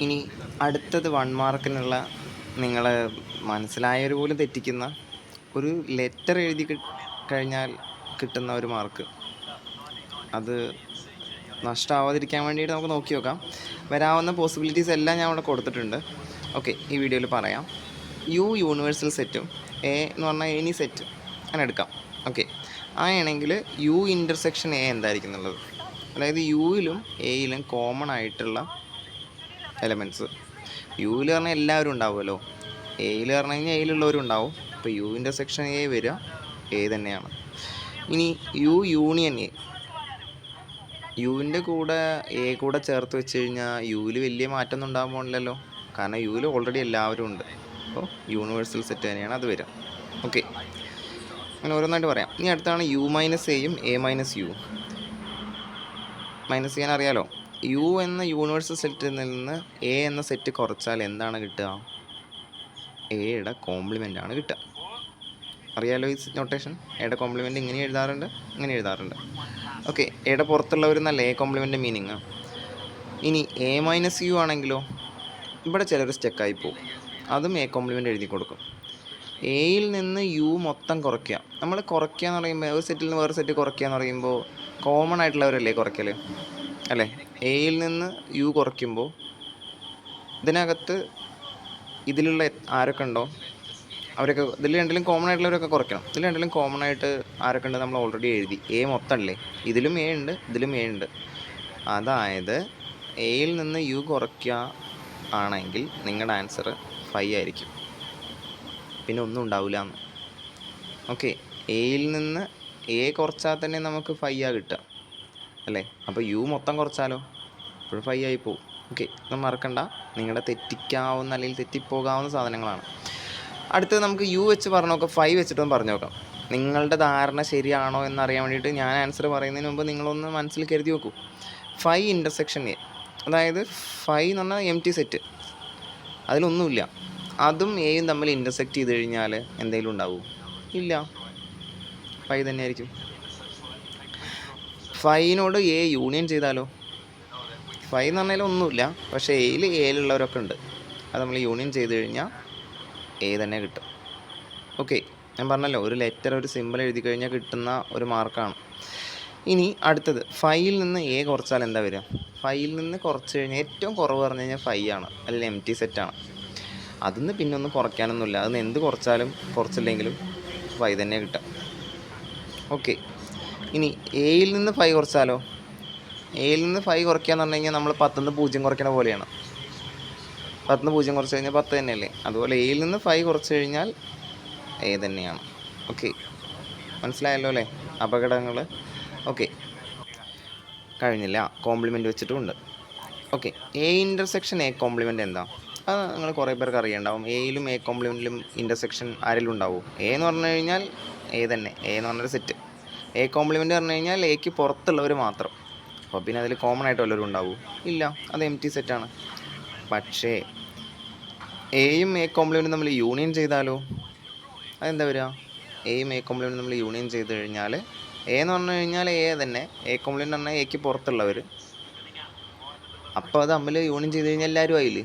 ഇനി അടുത്തത് 1 മാർക്കിനുള്ള നിങ്ങൾ മനസ്സിലായവർ പോലും തെറ്റിക്കുന്ന ഒരു ലെറ്റർ എഴുതി കഴിഞ്ഞാൽ കിട്ടുന്ന ഒരു മാർക്ക്. അത് നഷ്ടമാവാതിരിക്കാൻ വേണ്ടിയിട്ട് നമുക്ക് നോക്കി നോക്കാം. വരാവുന്ന പോസിബിലിറ്റീസ് എല്ലാം ഞാൻ അവിടെ കൊടുത്തിട്ടുണ്ട്. ഓക്കെ, ഈ വീഡിയോയിൽ പറയാം. യു യൂണിവേഴ്സൽ സെറ്റും എ എന്ന് പറഞ്ഞാൽ എനി സെറ്റ് അങ്ങനെ എടുക്കാം. ഓക്കെ, അങ്ങനെയാണെങ്കിൽ യു ഇൻ്റർസെക്ഷൻ എ എന്തായിരിക്കും എന്നുള്ളത്, അതായത് യുയിലും എയിലും കോമൺ ആയിട്ടുള്ള എലമെൻറ്റ്സ്. യുവിൽ പറഞ്ഞാൽ എല്ലാവരും ഉണ്ടാവുമല്ലോ, എയിൽ പറഞ്ഞു കഴിഞ്ഞാൽ എയിലുള്ളവരും ഉണ്ടാവും. അപ്പോൾ യു ഇൻ്റർസെക്ഷൻ എ വരിക എ തന്നെയാണ്. ഇനി യു യൂണിയൻ എ, യുവിൻ്റെ കൂടെ എ കൂടെ ചേർത്ത് വെച്ച് കഴിഞ്ഞാൽ യുവിൽ വലിയ മാറ്റമൊന്നും ഉണ്ടാകാൻ പോകണില്ലല്ലോ, കാരണം യുവിൽ ഓൾറെഡി എല്ലാവരും ഉണ്ട്. അപ്പോൾ യൂണിവേഴ്സൽ സെറ്റ് തന്നെയാണ് അത് വരിക. ഓക്കെ, അങ്ങനെ ഓരോന്നായിട്ട് പറയാം. ഇനി അടുത്താണ് യു മൈനസ് എയും എ മൈനസ് യു. മൈനസ് ചെയ്യാൻ അറിയാലോ, യു എന്ന യൂണിവേഴ്സൽ സെറ്റിൽ നിന്ന് എ എന്ന സെറ്റ് കുറച്ചാൽ എന്താണ് കിട്ടുക? എയുടെ കോംപ്ലിമെൻ്റ് ആണ് കിട്ടുക. അറിയാലോ ഈ നൊട്ടേഷൻ. എയുടെ കോംപ്ലിമെൻ്റ് ഇങ്ങനെ എഴുതാറുണ്ട്, ഇങ്ങനെ എഴുതാറുണ്ട്. ഓക്കെ, എയുടെ പുറത്തുള്ളവരെന്നല്ല എ കോംപ്ലിമെൻ്റ് മീനിങ്. ഇനി എ മൈനസ് യു ആണെങ്കിലോ, ഇവിടെ ചിലർ സ്റ്റെക്കായി പോകും. അതും എ കോംപ്ലിമെൻ്റ് എഴുതി കൊടുക്കും. എയിൽ നിന്ന് യു മൊത്തം കുറയ്ക്കുക. നമ്മൾ കുറയ്ക്കുക എന്ന് പറയുമ്പോൾ, ഒരു സെറ്റിൽ നിന്ന് വേറെ സെറ്റ് കുറയ്ക്കുക എന്ന് പറയുമ്പോൾ കോമൺ ആയിട്ടുള്ളവരല്ലേ കുറയ്ക്കൽ, അല്ലേ? എയിൽ നിന്ന് യു കുറയ്ക്കുമ്പോൾ ഇതിനകത്ത് ഇതിലുള്ള ആരൊക്കെ ഉണ്ടോ അവരൊക്കെ, ഇതിൽ രണ്ടിലും കോമൺ ആയിട്ടുള്ളവരൊക്കെ കുറയ്ക്കണം. ഇതിൽ രണ്ടിലും കോമൺ ആയിട്ട് ആരൊക്കെ ഉണ്ട് നമ്മൾ ഓൾറെഡി എഴുതി. എ മൊത്തം അല്ലേ, ഇതിലും എ ഉണ്ട്, ഇതിലും എ ഉണ്ട്. അതായത് എയിൽ നിന്ന് യു കുറയ്ക്കുക ആണെങ്കിൽ നിങ്ങളുടെ ആൻസർ 5 ആയിരിക്കും, പിന്നെ ഒന്നും ഉണ്ടാവില്ല എന്ന്. ഓക്കെ, എയിൽ നിന്ന് എ കുറച്ചാൽ തന്നെ നമുക്ക് 5 കിട്ടുക, അല്ലേ? അപ്പോൾ യു മൊത്തം കുറച്ചാലോ, ഇപ്പോഴും 5 ആയി പോകും. ഓക്കെ, ഇത് മറക്കണ്ട, നിങ്ങളുടെ തെറ്റിക്കാവുന്ന അല്ലെങ്കിൽ തെറ്റിപ്പോകാവുന്ന സാധനങ്ങളാണ്. അടുത്തത് നമുക്ക് യു വെച്ച് പറഞ്ഞു നോക്കാം, 5 വെച്ചിട്ടൊന്ന് പറഞ്ഞു നോക്കാം. നിങ്ങളുടെ ധാരണ ശരിയാണോ എന്നറിയാൻ വേണ്ടിയിട്ട് ഞാൻ ആൻസർ പറയുന്നതിന് മുമ്പ് നിങ്ങളൊന്ന് മനസ്സിൽ കരുതി നോക്കൂ. 5 ഇൻ്റർസെക്ഷൻ എ, അതായത് 5 എന്ന് പറഞ്ഞാൽ എം ടി സെറ്റ്, അതിലൊന്നുമില്ല. അതും എയും തമ്മിൽ ഇൻ്റർസെക്റ്റ് ചെയ്ത് കഴിഞ്ഞാൽ എന്തെങ്കിലും ഉണ്ടാവുമോ? ഇല്ല, 5 തന്നെയായിരിക്കും. 5നോട് എ യൂണിയൻ ചെയ്താലോ? 5 എന്ന് പറഞ്ഞാൽ ഒന്നുമില്ല, പക്ഷേ എയിലുള്ളവരൊക്കെ ഉണ്ട്. അത് നമ്മൾ യൂണിയൻ ചെയ്ത് കഴിഞ്ഞാൽ എ തന്നെ കിട്ടും. ഓക്കെ, ഞാൻ പറഞ്ഞല്ലോ, ഒരു ലെറ്റർ ഒരു സിമ്പിൾ എഴുതി കഴിഞ്ഞാൽ കിട്ടുന്ന ഒരു മാർക്കാണ്. ഇനി അടുത്തത് 5ൽ നിന്ന് എ കുറച്ചാൽ എന്താ വരിക? 5ൽ നിന്ന് കുറച്ച് കഴിഞ്ഞാൽ ഏറ്റവും കുറവ് പറഞ്ഞു കഴിഞ്ഞാൽ 5 ആണ്, അല്ലെങ്കിൽ എം ടി സെറ്റാണ്. അതിന്ന് പിന്നെ ഒന്നും കുറയ്ക്കാനൊന്നുമില്ല, അതിന് എന്ത് കുറച്ചാലും കുറച്ചില്ലെങ്കിലും 5 തന്നെ കിട്ടുക. ഓക്കെ, ഇനി എയിൽ നിന്ന് 5 കുറച്ചാലോ? എയിൽ നിന്ന് 5 കുറയ്ക്കാന്ന് പറഞ്ഞു കഴിഞ്ഞാൽ നമ്മൾ 10 നിന്ന് 0 കുറയ്ക്കണ പോലെയാണ്. 10 നിന്ന് 0 കുറച്ച് കഴിഞ്ഞാൽ 10 തന്നെയല്ലേ? അതുപോലെ എയിൽ നിന്ന് 5 കുറച്ച് കഴിഞ്ഞാൽ എ തന്നെയാണ്. ഓക്കെ, മനസ്സിലായല്ലോ അല്ലേ അപകടങ്ങൾ? ഓക്കെ, കഴിഞ്ഞില്ല, കോംപ്ലിമെൻ്റ് വെച്ചിട്ടുമുണ്ട്. Okay, A intersection A complement എന്താ? അത് നിങ്ങൾ കുറേ പേർക്ക് അറിയണ്ടാവും. എയിലും എ കോംപ്ലിമെൻറ്റിലും ഇൻ്റർസെക്ഷൻ ആരെങ്കിലും ഉണ്ടാവും? എ എന്ന് പറഞ്ഞു കഴിഞ്ഞാൽ എ തന്നെ, എ എന്ന് പറഞ്ഞൊരു സെറ്റ്. എ കോംപ്ലിമെൻ്റ് പറഞ്ഞു കഴിഞ്ഞാൽ എക്ക് പുറത്തുള്ളവർ മാത്രം. അപ്പോൾ പിന്നെ അതിൽ കോമൺ ആയിട്ട് വല്ലവരും ഉണ്ടാവും? ഇല്ല, അത് എം ടി സെറ്റാണ്. പക്ഷേ എയും എ കോംപ്ലിമെൻറ്റും നമ്മൾ യൂണിയൻ ചെയ്താലോ? അതെന്താ വരിക? എയും എ കോംപ്ലിമെൻറ്റും നമ്മൾ യൂണിയൻ ചെയ്ത് കഴിഞ്ഞാൽ എ എന്ന് പറഞ്ഞു കഴിഞ്ഞാൽ എ തന്നെ, എ കോംപ്ലിമെൻ്റ് പറഞ്ഞാൽ എക്ക് പുറത്തുള്ളവർ. അപ്പോൾ അത് തമ്മിൽ യൂണിയൻ ചെയ്ത് കഴിഞ്ഞാൽ എല്ലാവരും ആയില്ലേ?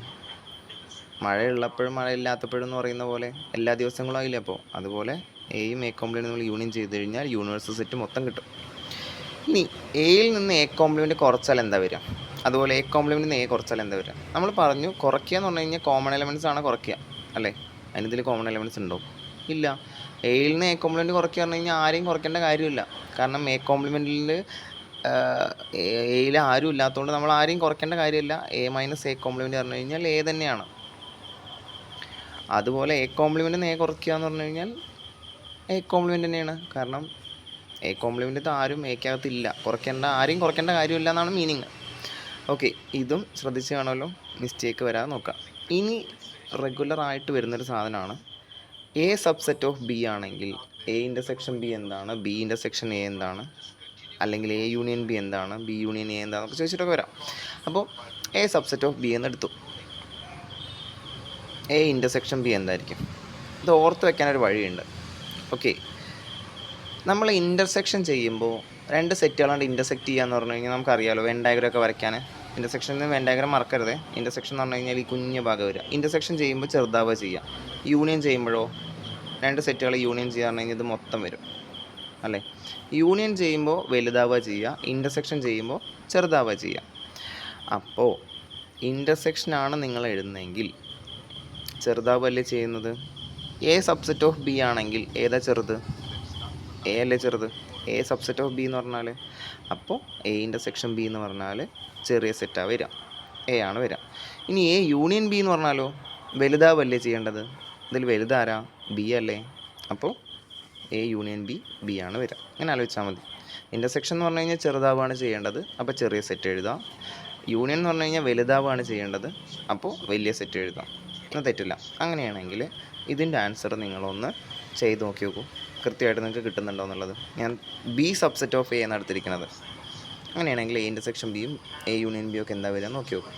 മഴയുള്ളപ്പോഴും മഴയില്ലാത്തപ്പോഴും എന്ന് പറയുന്ന പോലെ എല്ലാ ദിവസങ്ങളും ആയില്ലേ? അപ്പോൾ അതുപോലെ എയും എ കോംപ്ലിമെൻറ്റും നമ്മൾ യൂണിയൻ ചെയ്ത് കഴിഞ്ഞാൽ യൂണിവേഴ്സൽ സെറ്റ് മൊത്തം കിട്ടും. ഇനി എയിൽ നിന്ന് എ കോംപ്ലിമെൻറ്റ് കുറച്ചാൽ എന്താ വരിക? അതുപോലെ എ കോംപ്ലിമെൻറ്റിൽ നിന്ന് എ കുറച്ചാൽ എന്താ വരിക? നമ്മൾ പറഞ്ഞു കുറയ്ക്കുക എന്ന് പറഞ്ഞു കഴിഞ്ഞാൽ കോമൺ എലമെൻറ്റ്സ് ആണ് കുറയ്ക്കുക, അല്ലേ? അതിനിതിൽ കോമൺ എലമെൻറ്റ്സ് ഉണ്ടോ? ഇല്ല. എയിൽ നിന്ന് എ കോംപ്ലിമെൻറ്റ് കുറയ്ക്കുക പറഞ്ഞു കഴിഞ്ഞാൽ ആരെയും കുറയ്ക്കേണ്ട കാര്യമില്ല, കാരണം എ കോംപ്ലിമെൻറ്റിൽ എയിൽ ആരും ഇല്ലാത്തതുകൊണ്ട് നമ്മൾ ആരെയും കുറയ്ക്കേണ്ട കാര്യമില്ല. എ മൈനസ് എ കോംപ്ലിമെൻറ്റ് പറഞ്ഞു കഴിഞ്ഞാൽ എ തന്നെയാണ്. അതുപോലെ എ കോംപ്ലിമെൻറ്റ് എ കുറയ്ക്കുക എന്ന് പറഞ്ഞു കഴിഞ്ഞാൽ എ കോംപ്ലിമെൻറ്റ് തന്നെയാണ്, കാരണം എ കോംപ്ലിമെൻറ്റ് ആരും എക്കകത്തില്ല, ആരെയും കുറയ്ക്കേണ്ട കാര്യമില്ല എന്നാണ് മീനിങ്. ഓക്കെ, ഇതും ശ്രദ്ധിച്ച് കാണുമല്ലോ, മിസ്റ്റേക്ക് വരാതെ നോക്കാം. ഇനി റെഗുലറായിട്ട് വരുന്നൊരു സാധനമാണ് എ സബ്സെറ്റ് ഓഫ് ബി ആണെങ്കിൽ എ ഇൻ്റർസെക്ഷൻ ബി എന്താണ്, ബി ഇൻ്റർസെക്ഷൻ എ എന്താണ്, അല്ലെങ്കിൽ എ യൂണിയൻ ബി എന്താണ്, ബി യൂണിയൻ എ എന്താണെന്നൊക്കെ ചോദിച്ചിട്ടൊക്കെ വരാം. അപ്പോൾ എ സബ്സെറ്റ് ഓഫ് ബി എന്നെടുത്തു, എ ഇൻ്റർസെക്ഷൻ ബി എന്തായിരിക്കും? ഇത് ഓർത്ത് വെക്കാനൊരു വഴിയുണ്ട്. ഓക്കെ, നമ്മൾ ഇൻ്റർസെക്ഷൻ ചെയ്യുമ്പോൾ രണ്ട് സെറ്റുകളാണ്ട് ഇൻ്റർസെക്റ്റ് ചെയ്യാന്ന് പറഞ്ഞു കഴിഞ്ഞാൽ നമുക്കറിയാമല്ലോ, വെൻ ഡയഗ്രം ഒക്കെ വരയ്ക്കാൻ ഇൻ്റർസെക്ഷനിൽ വെൻ ഡയഗ്രം മറക്കരുത്. ഇൻ്റർസെക്ഷൻ എന്ന് പറഞ്ഞു കഴിഞ്ഞാൽ ഈ കുഞ്ഞ് ഭാഗം വരിക. ഇൻ്റർസെക്ഷൻ ചെയ്യുമ്പോൾ ചെറുതാവുക ചെയ്യുക. യൂണിയൻ ചെയ്യുമ്പോഴോ രണ്ട് സെറ്റുകൾ യൂണിയൻ ചെയ്യുക പറഞ്ഞു കഴിഞ്ഞാൽ ഇത് മൊത്തം വരും അല്ലേ. യൂണിയൻ ചെയ്യുമ്പോൾ വലുതാവുക ചെയ്യുക, ഇൻ്റർസെക്ഷൻ ചെയ്യുമ്പോൾ ചെറുതാവുക ചെയ്യുക. അപ്പോൾ ഇൻ്റർസെക്ഷനാണ് നിങ്ങൾ എഴുതുന്നതെങ്കിൽ ചെറുതാവല്ലേ ചെയ്യുന്നത്. എ സബ്സെറ്റ് ഓഫ് ബി ആണെങ്കിൽ ഏതാ ചെറുത്? എ അല്ലേ ചെറുത്. എ സബ്സെറ്റ് ഓഫ് ബി എന്ന് പറഞ്ഞാൽ അപ്പോൾ എ ഇൻ്റർസെക്ഷൻ ബി എന്ന് പറഞ്ഞാൽ ചെറിയ സെറ്റാണ് വരിക, എ ആണ് വരിക. ഇനി എ യൂണിയൻ ബി എന്ന് പറഞ്ഞാലോ വലുതാവല്ലേ ചെയ്യേണ്ടത്. ഇതിൽ വലുതാരാ? ബി അല്ലേ. അപ്പോൾ എ യൂണിയൻ ബി ബി ആണ് വരിക. അങ്ങനെ ആലോചിച്ചാൽ മതി. ഇൻ്റർസെക്ഷൻ എന്ന് പറഞ്ഞു കഴിഞ്ഞാൽ ചെറുതാവുകയാണ് ചെയ്യേണ്ടത്, അപ്പോൾ ചെറിയ സെറ്റ് എഴുതാം. യൂണിയൻ എന്ന് പറഞ്ഞു കഴിഞ്ഞാൽ വലുതാവുകയാണ് ചെയ്യേണ്ടത്, അപ്പോൾ വലിയ സെറ്റ് എഴുതാം. അത് തെറ്റില്ല. അങ്ങനെയാണെങ്കിൽ ഇതിൻ്റെ ആൻസർ നിങ്ങളൊന്ന് ചെയ്ത് നോക്കി നോക്കൂ, കൃത്യമായിട്ട് നിങ്ങൾക്ക് കിട്ടുന്നുണ്ടോ എന്നുള്ളത്. ഞാൻ ബി സബ്സെറ്റ് ഓഫ് എ എന്നാണ് എടുത്തിരിക്കുന്നത്. അങ്ങനെയാണെങ്കിൽ എ ഇൻ്റർസെക്ഷൻ ബിയും എ യൂണിയൻ ബിയും ഒക്കെ എന്താ വരിക നോക്കി നോക്കും.